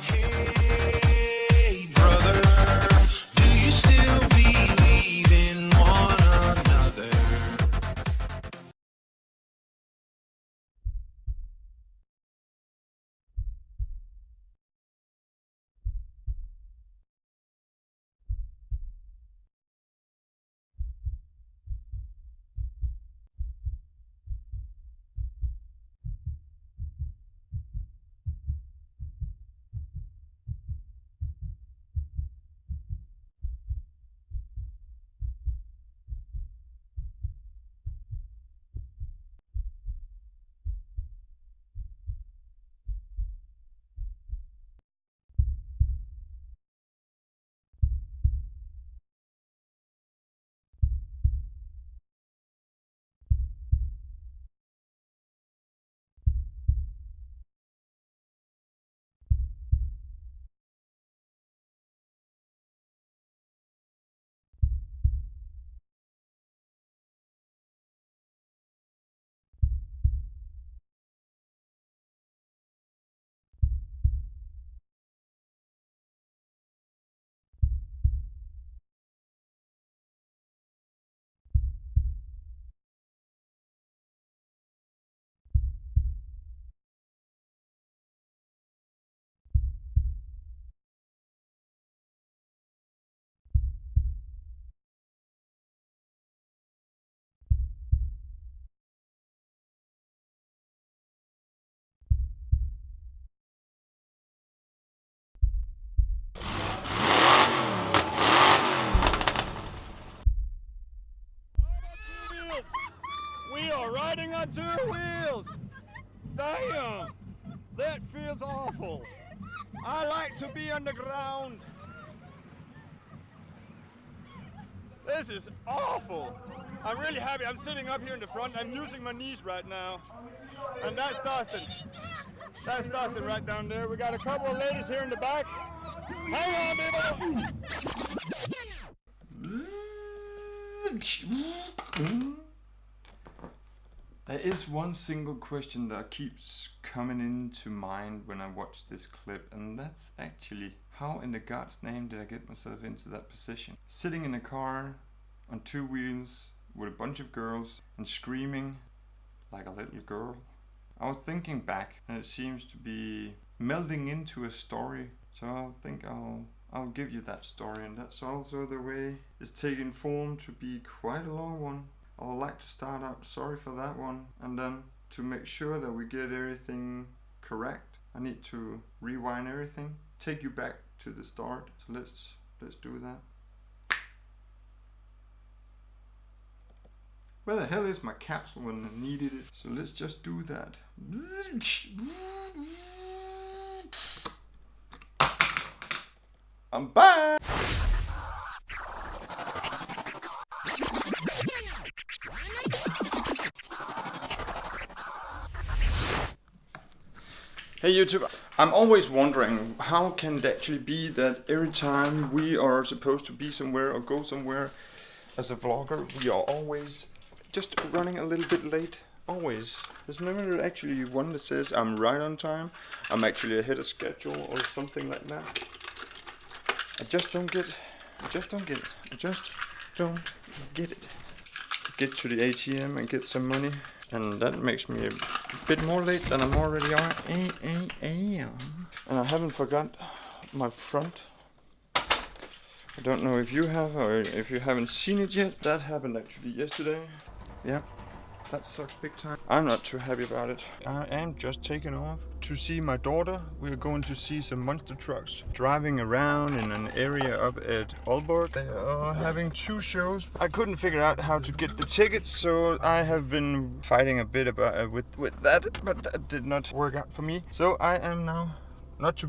Hey, brother, do you still believe in one another? We are riding on 2 wheels! Damn! That feels awful. I like to be on the ground. This is awful. I'm really happy. I'm sitting up here in the front. I'm using my knees right now. And that's Dustin. That's Dustin right down there. We got a couple of ladies here in the back. Hang on, people! There is one single question that keeps coming into mind when I watch this clip, and that's actually, how in the God's name did I get myself into that position? Sitting in a car on 2 wheels with a bunch of girls and screaming like a little girl. I was thinking back, and it seems to be melding into a story, so I think I'll give you that story, and that's also the way it's taking form to be quite a long one. I would like to start out sorry for that one, and then to make sure that we get everything correct, I need to rewind everything, take you back to the start. So let's do that. Where the hell is my capsule when I needed it? So let's just do that. I'm back! Hey YouTube, I'm always wondering how can it actually be that every time we are supposed to be somewhere or go somewhere as a vlogger, we are always just running a little bit late. Always. There's never actually one that says I'm right on time, I'm actually ahead of schedule or something like that. I just don't get it. I just don't get it. I just don't get it. Get to the ATM and get some money, and that makes me a bit more late than I'm already on. And I haven't forgot my front. I don't know if you have or if you haven't seen it yet. That happened actually yesterday. Yeah, that sucks big time. I'm not too happy about it. I am just taking off to see my daughter. We're going to see some monster trucks driving around in an area up at Aalborg. They are having 2 shows. I couldn't figure out how to get the tickets, so I have been fighting a bit about with that, but that did not work out for me. So I am now not to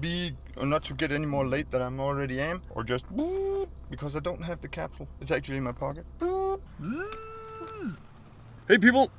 get any more late than I'm already am, or just because I don't have the capsule. It's actually in my pocket. Hey people,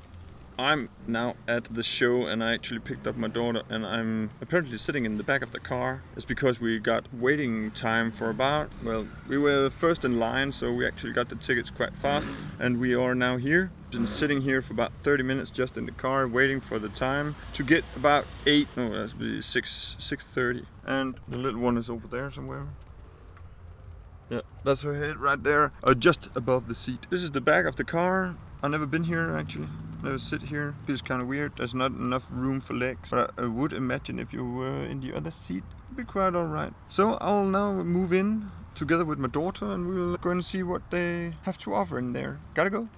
I'm now at the show and I actually picked up my daughter and I'm apparently sitting in the back of the car. It's because we got waiting time for about, well, we were first in line, so we actually got the tickets quite fast and we are now here. Been sitting here for about 30 minutes just in the car waiting for the time to get about 6:30. And the little one is over there somewhere. Yeah, that's her head right there, just above the seat. This is the back of the car. I've never been here actually. Never sit here. Feels kind of weird. There's not enough room for legs. But I would imagine if you were in the other seat, it'd be quite alright. So I'll now move in together with my daughter and we'll go and see what they have to offer in there. Gotta go.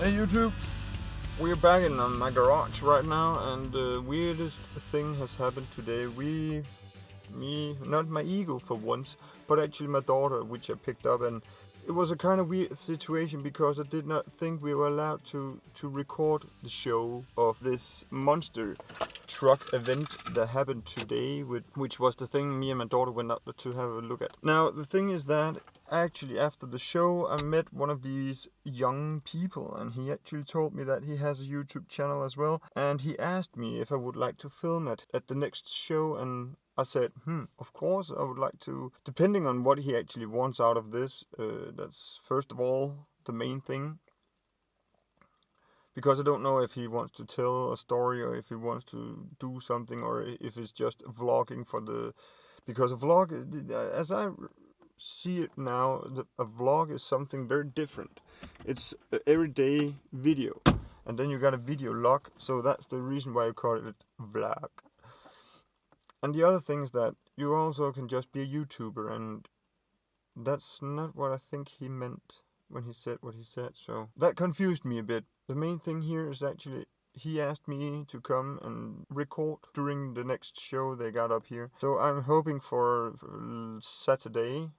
Hey YouTube, we're back in my garage right now, and the weirdest thing has happened today. Not my ego for once, but actually my daughter, which I picked up, and it was a kind of weird situation because I did not think we were allowed to record the show of this monster truck event that happened today, which was the thing me and my daughter went up to have a look at. Now the thing is that actually after the show I met one of these young people, and he actually told me that he has a YouTube channel as well, and he asked me if I would like to film it at the next show, and I said, of course I would like to, depending on what he actually wants out of this. That's first of all the main thing, because I don't know if he wants to tell a story or if he wants to do something, or if it's just vlogging for the, because a vlog, as I see it now, a vlog is something very different. It's an everyday video, and then you got a video log, so that's the reason why I call it vlog. And the other thing is that you also can just be a YouTuber, and that's not what I think he meant when he said what he said, so that confused me a bit. The main thing here is actually he asked me to come and record during the next show they got up here. So I'm hoping for Saturday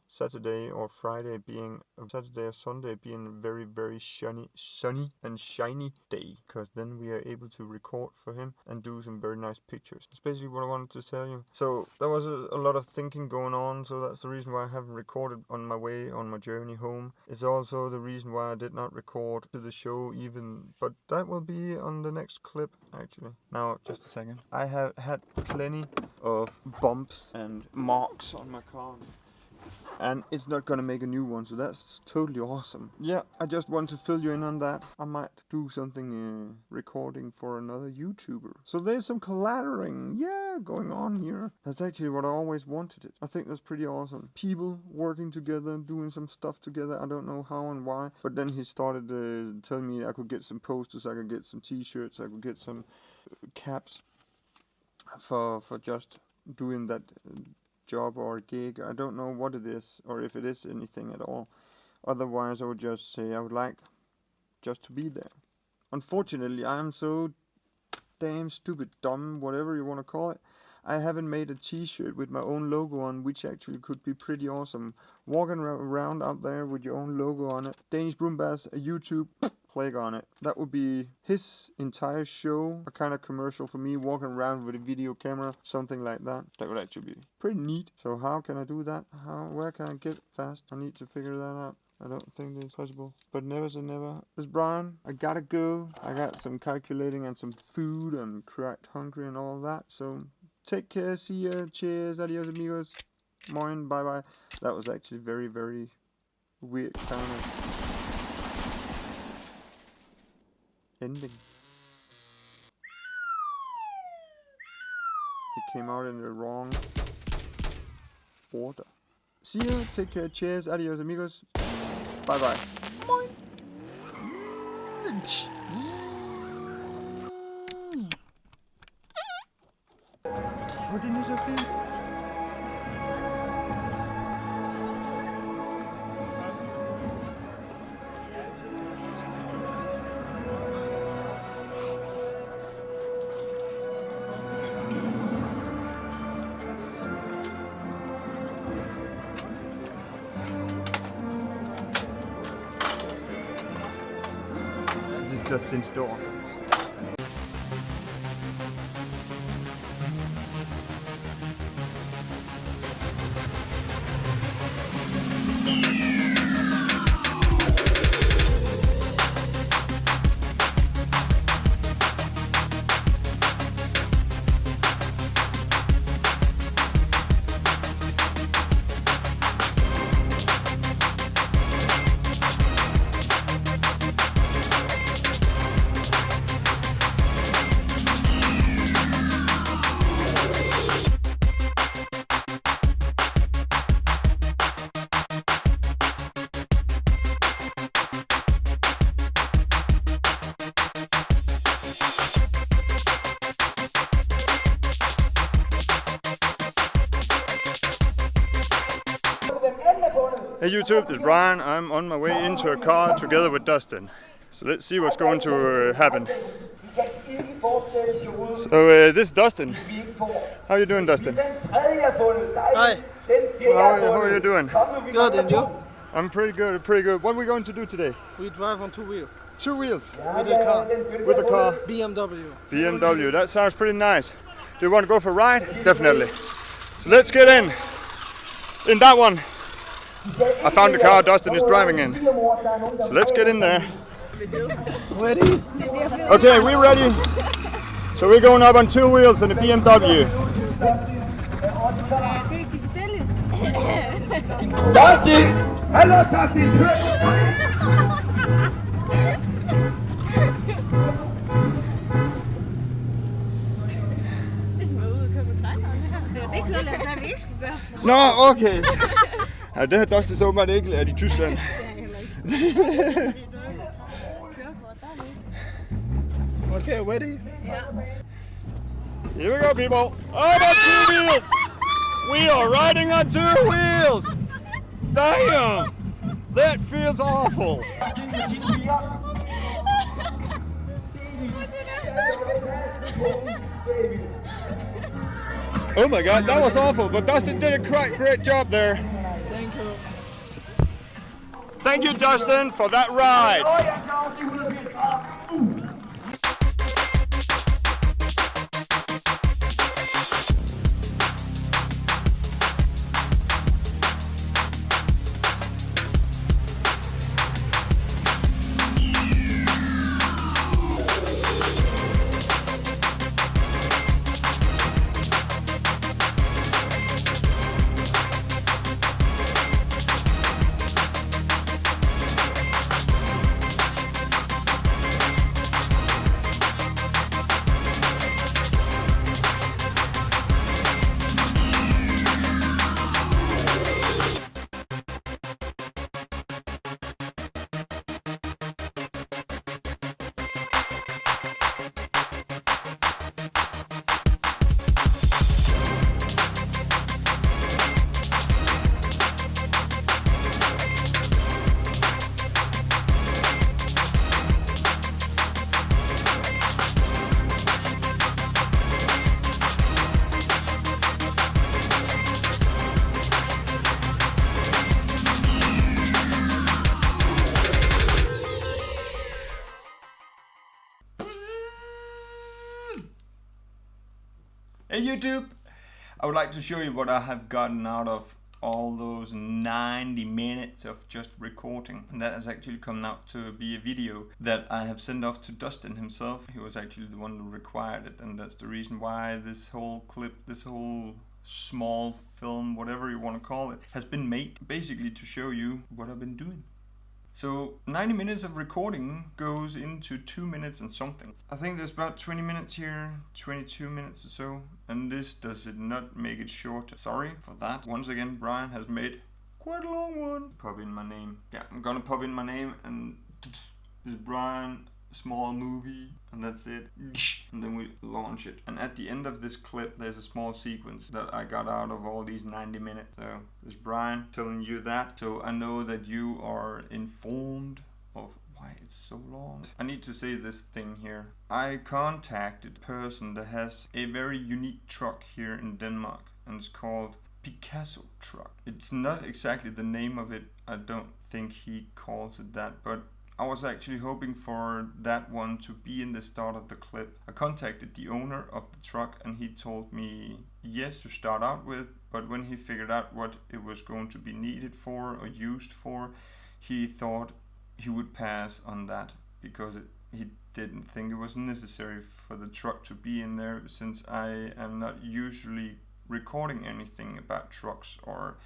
or Friday being, Saturday or Sunday being a very, very sunny and shiny day, because then we are able to record for him and do some very nice pictures. That's basically what I wanted to tell you. So there was a lot of thinking going on, so that's the reason why I haven't recorded on my way on my journey home. It's also the reason why I did not record to the show even, but that will be on the next clip actually. Now just a second. I have had plenty of bumps and marks on my car, and it's not gonna make a new one, so that's totally awesome. Yeah, I just want to fill you in on that. I might do something recording for another YouTuber. So there's some collaborating, yeah, going on here. That's actually what I always wanted it. I think that's pretty awesome. People working together, doing some stuff together. I don't know how and why, but then he started telling me I could get some posters, I could get some t-shirts, I could get some caps for just doing that job or gig. I don't know what it is, or if it is anything at all. Otherwise I would just say I would like just to be there. Unfortunately I am so damn stupid, dumb, whatever you want to call it. I haven't made a t-shirt with my own logo on, which actually could be pretty awesome. Walking around out there with your own logo on it. Danish Brumbas, YouTube, click on it. That would be his entire show, a kind of commercial for me, walking around with a video camera, something like that. That would actually be pretty neat. So how can I do that? Where can I get it fast? I need to figure that out. I don't think it's possible, but never say never. It's Brian. I gotta go. I got some calculating and some food. I'm quite hungry and all that. So take care. See ya. Cheers. Adios, amigos. Moin. Bye bye. That was actually very, very weird kind of ending. It came out in the wrong order. See ya. Take care. Cheers. Adios, amigos. Bye bye. Moin. Hvor er det nu så fint? Justin's door. Hey YouTube, this is Brian. I'm on my way into a car together with Dustin. So let's see what's going to happen. So this is Dustin. How are you doing, Dustin? Hi. How are you doing? Good, and you? I'm pretty good, pretty good. What are we going to do today? We drive on 2 wheels. 2 wheels? With a car. With a car? BMW. BMW, that sounds pretty nice. Do you want to go for a ride? Definitely. So let's get in that one. I found the car Dustin is driving in. So let's get in there. Ready? Okay, we're ready. So we're going up on 2 wheels in the BMW. Dustin! Hello, Dustin! Hvis man er ude og køre med klejneren her. Det var det kørelærer, der vi ikke skulle gøre. Nå, okay. Ja, det har Dustin så åbenbart ikke lært i Tyskland. Det er jeg heller ikke. Fordi du ikke har taget kørekort dernede. Okay, ready? Ja. Here we go, people. Up on 2 wheels. We are riding on 2 wheels. Damn. That feels awful. Oh my God, that was awful. But Dustin did a great job there. Thank you. Thank you, Dustin, for that ride. Hey YouTube! I would like to show you what I have gotten out of all those 90 minutes of just recording, and that has actually come out to be a video that I have sent off to Dustin himself. He was actually the one who required it, and that's the reason why this whole clip, this whole small film, whatever you want to call it, has been made basically to show you what I've been doing. So 90 minutes of recording goes into 2 minutes and something. I think there's about 20 minutes here, 22 minutes or so, and this does it not make it shorter. Sorry for that. Once again, Brian has made quite a long one. Pop in my name. Yeah, I'm gonna pop in my name, and this is Brian, small movie, and that's it. And then we launch it. And at the end of this clip, there's a small sequence that I got out of all these 90 minutes. So there's Brian telling you that, so I know that you are informed of why it's so long. I need to say this thing here. I contacted a person that has a very unique truck here in Denmark, and it's called Picasso truck. It's not exactly the name of it. I don't think he calls it that, but I was actually hoping for that one to be in the start of the clip. I contacted the owner of the truck, and he told me yes to start out with, but when he figured out what it was going to be needed for or used for, he thought he would pass on that because he didn't think it was necessary for the truck to be in there, since I am not usually recording anything about trucks or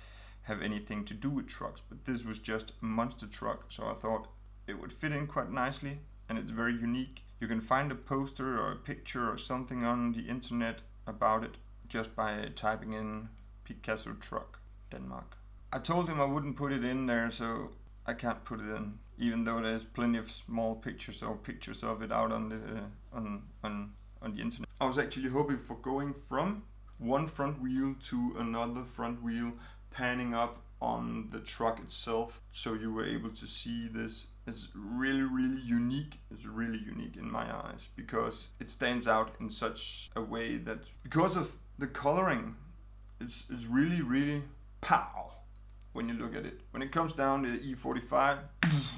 have anything to do with trucks. But this was just a monster truck, so I thought it would fit in quite nicely, and it's very unique. You can find a poster or a picture or something on the internet about it just by typing in Picasso truck Denmark. I told him I wouldn't put it in there, so I can't put it in, even though there's plenty of small pictures or pictures of it out on the internet. I was actually hoping for going from one front wheel to another front wheel, panning up on the truck itself, so you were able to see this It's really, really unique. It's really unique in my eyes because it stands out in such a way that because of the coloring, it's really, really pow when you look at it. When it comes down to E45,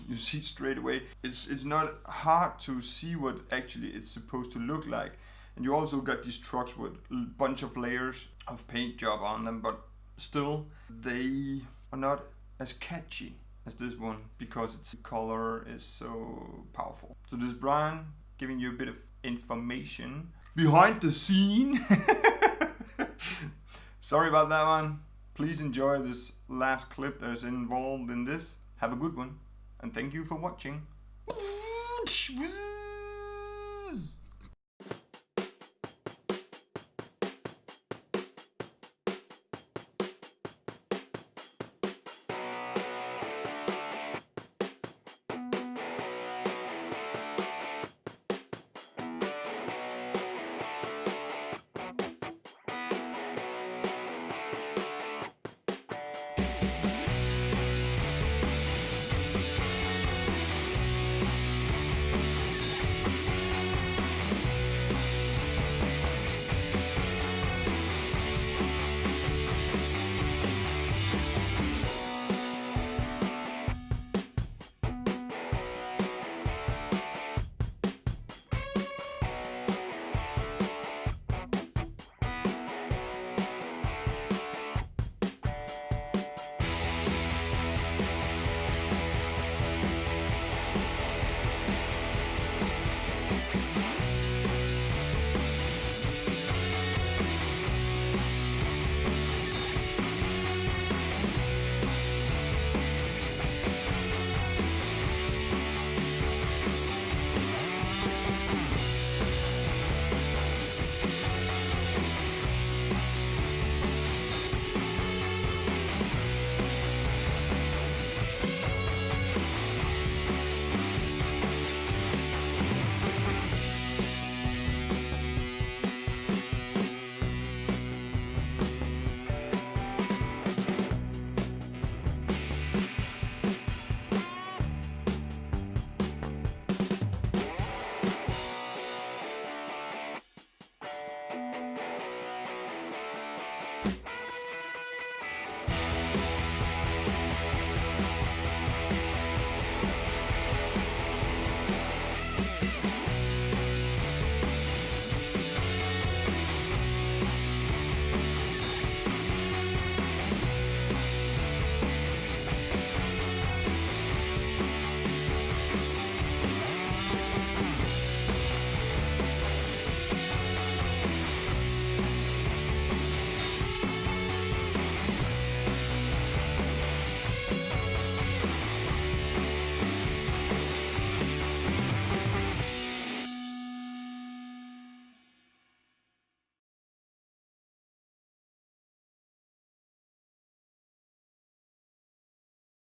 you see straight away. It's not hard to see what actually it's supposed to look like. And you also got these trucks with a bunch of layers of paint job on them, but still they are not as catchy as this one because its color is so powerful. So this is Brian giving you a bit of information behind the scene. Sorry about that one. Please enjoy this last clip that is involved in this. Have a good one and thank you for watching.